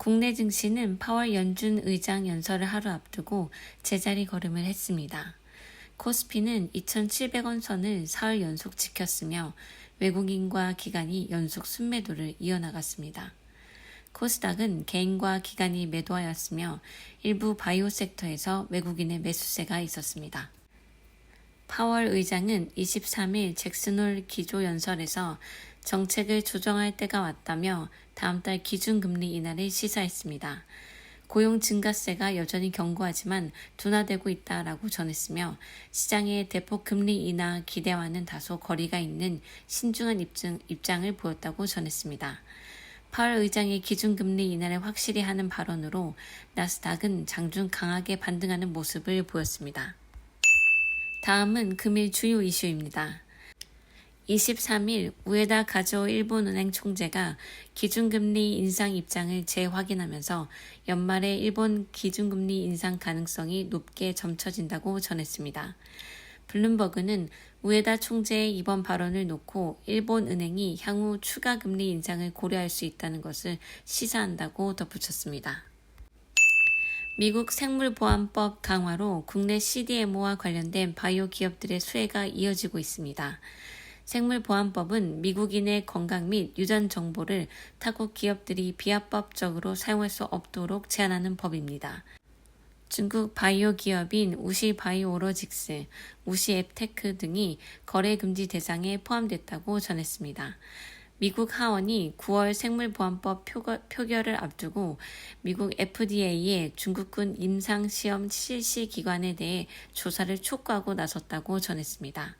국내 증시는 파월 연준 의장 연설을 하루 앞두고 제자리 걸음을 했습니다. 코스피는 2,700원 선을 사흘 연속 지켰으며 외국인과 기관이 연속 순매도를 이어나갔습니다. 코스닥은 개인과 기관이 매도하였으며 일부 바이오 섹터에서 외국인의 매수세가 있었습니다. 파월 의장은 23일 잭슨홀 기조연설에서 정책을 조정할 때가 왔다며 다음 달 기준금리 인하를 시사했습니다. 고용 증가세가 여전히 견고하지만 둔화되고 있다라고 전했으며 시장의 대폭 금리 인하 기대와는 다소 거리가 있는 신중한 입장을 보였다고 전했습니다. 파월 의장의 기준금리 인하를 확실히 하는 발언으로 나스닥은 장중 강하게 반등하는 모습을 보였습니다. 다음은 금일 주요 이슈입니다. 23일 우에다 가즈오 일본은행 총재가 기준금리 인상 입장을 재확인하면서 연말에 일본 기준금리 인상 가능성이 높게 점쳐진다고 전했습니다. 블룸버그는 우에다 총재의 이번 발언을 놓고 일본은행이 향후 추가 금리 인상을 고려할 수 있다는 것을 시사한다고 덧붙였습니다. 미국 생물보안법 강화로 국내 CDMO와 관련된 바이오 기업들의 수혜가 이어지고 있습니다. 생물보안법은 미국인의 건강 및 유전 정보를 타국 기업들이 비합법적으로 사용할 수 없도록 제한하는 법입니다. 중국 바이오 기업인 우시바이오로직스, 우시앱테크 등이 거래 금지 대상에 포함됐다고 전했습니다. 미국 하원이 9월 생물보안법 표결을 앞두고 미국 FDA의 중국군 임상시험 실시 기관에 대해 조사를 촉구하고 나섰다고 전했습니다.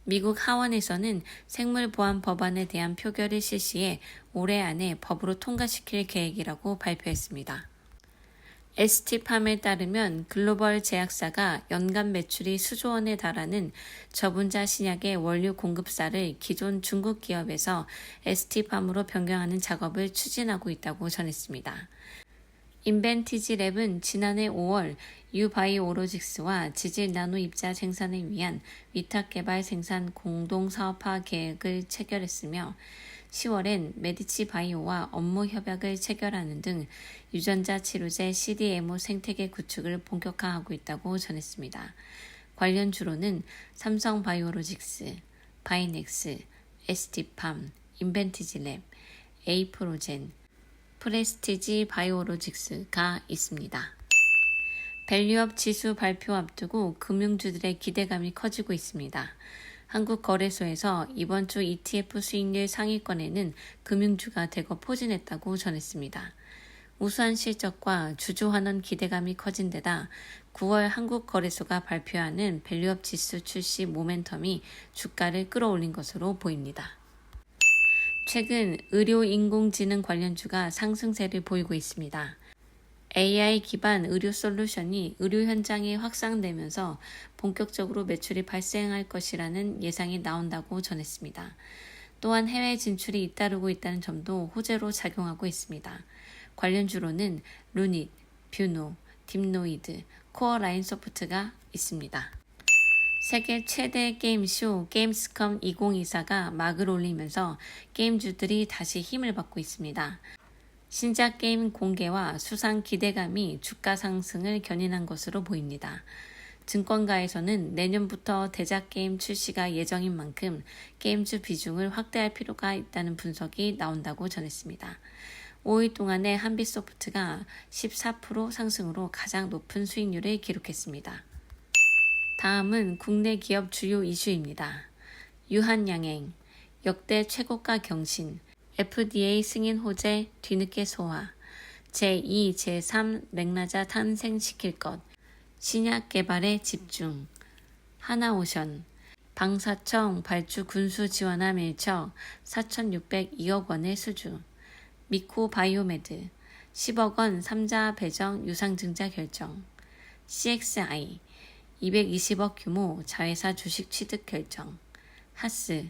미국 하원에서는 생물보안 법안에 대한 표결을 실시해 올해 안에 법으로 통과시킬 계획이라고 발표했습니다. ST팜에 따르면 글로벌 제약사가 연간 매출이 수조 원에 달하는 저분자 신약의 원료 공급사를 기존 중국 기업에서 ST팜으로 변경하는 작업을 추진하고 있다고 전했습니다. 인벤티지랩은 지난해 5월 유바이오로직스와 지질 나노 입자 생산을 위한 위탁 개발 생산 공동사업화 계획을 체결했으며 10월엔 메디치 바이오와 업무 협약을 체결하는 등 유전자 치료제 CDMO 생태계 구축을 본격화하고 있다고 전했습니다. 관련 주로는 삼성 바이오로직스, 바이넥스, ST팜, 인벤티지랩, 에이프로젠, 프레스티지 바이오로직스가 있습니다. 밸류업 지수 발표 앞두고 금융주들의 기대감이 커지고 있습니다. 한국거래소에서 이번 주 ETF 수익률 상위권에는 금융주가 대거 포진했다고 전했습니다. 우수한 실적과 주주환원 기대감이 커진 데다 9월 한국거래소가 발표하는 밸류업 지수 출시 모멘텀이 주가를 끌어올린 것으로 보입니다. 최근 의료인공지능 관련주가 상승세를 보이고 있습니다. AI 기반 의료 솔루션이 의료 현장에 확산되면서 본격적으로 매출이 발생할 것이라는 예상이 나온다고 전했습니다. 또한 해외 진출이 잇따르고 있다는 점도 호재로 작용하고 있습니다. 관련주로는 루닛, 뷰노, 딥노이드, 코어라인소프트가 있습니다. 세계 최대 게임쇼 게임스컴 2024가 막을 올리면서 게임주들이 다시 힘을 받고 있습니다. 신작 게임 공개와 수상 기대감이 주가 상승을 견인한 것으로 보입니다. 증권가에서는 내년부터 대작 게임 출시가 예정인 만큼 게임주 비중을 확대할 필요가 있다는 분석이 나온다고 전했습니다. 5일 동안의 한빛소프트가 14% 상승으로 가장 높은 수익률을 기록했습니다. 다음은 국내 기업 주요 이슈입니다. 유한양행, 역대 최고가 경신, FDA 승인 호재 뒤늦게 소화, 제2, 제3 맥라자 탄생시킬 것, 신약 개발에 집중, 하나오션, 방사청 발주 군수 지원함 1척 4,602억 원의 수주, 미코바이오메드 10억 원 3자 배정 유상증자 결정, CXI 220억 규모 자회사 주식 취득 결정, 하스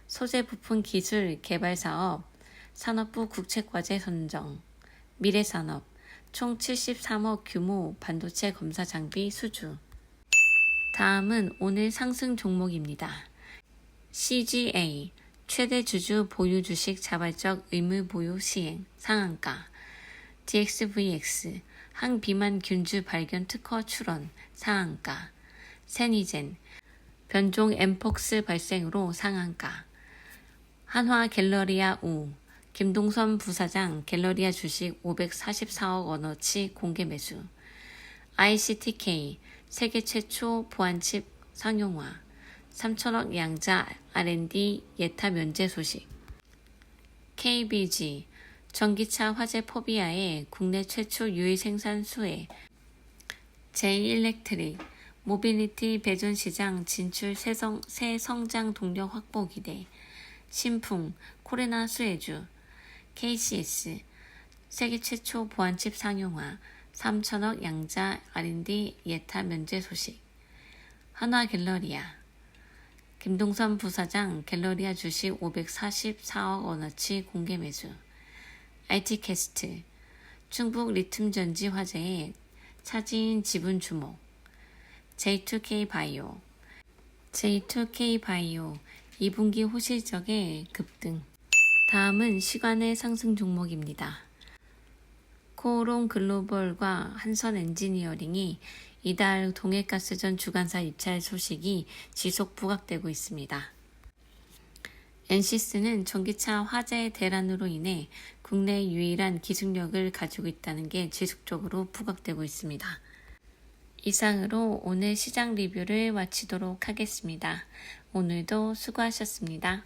소재 부품 기술 개발 사업 산업부 국책과제 선정, 미래산업 총 73억 규모 반도체 검사 장비 수주. 다음은 오늘 상승 종목입니다. CGA 최대 주주 보유 주식 자발적 의무 보유 시행 상한가, DXVX 항비만 균주 발견 특허 출원 상한가. 세니젠 변종 엠폭스 발생으로 상한가. 한화 갤러리아 우 김동선 부사장 갤러리아 주식 544억 원어치 공개 매수. ICTK 세계 최초 보안칩 상용화. 3천억 양자 R&D 예타 면제 소식. KBG 전기차 화재 포비아에 국내 최초 유일 생산 수혜. J-일렉트릭 모빌리티 배전 시장 진출 새 성장 동력 확보 기대. 신풍 코레나 수혜주. KCS 세계 최초 보안칩 상용화. 3천억 양자 R&D 예타 면제 소식. 한화 갤러리아 김동선 부사장 갤러리아 주식 544억 원어치 공개 매수. IT캐스트 충북 리튬 전지 화재에 차지인 지분 주목. J2K 바이오 2분기 호실적의 급등. 다음은 시간의 상승 종목입니다. 코오롱 글로벌과 한선 엔지니어링이 이달 동해가스전 주관사 입찰 소식이 지속 부각되고 있습니다. 엔시스는 전기차 화재 대란으로 인해 국내 유일한 기술력을 가지고 있다는 게 지속적으로 부각되고 있습니다. 이상으로 오늘 시장 리뷰를 마치도록 하겠습니다. 오늘도 수고하셨습니다.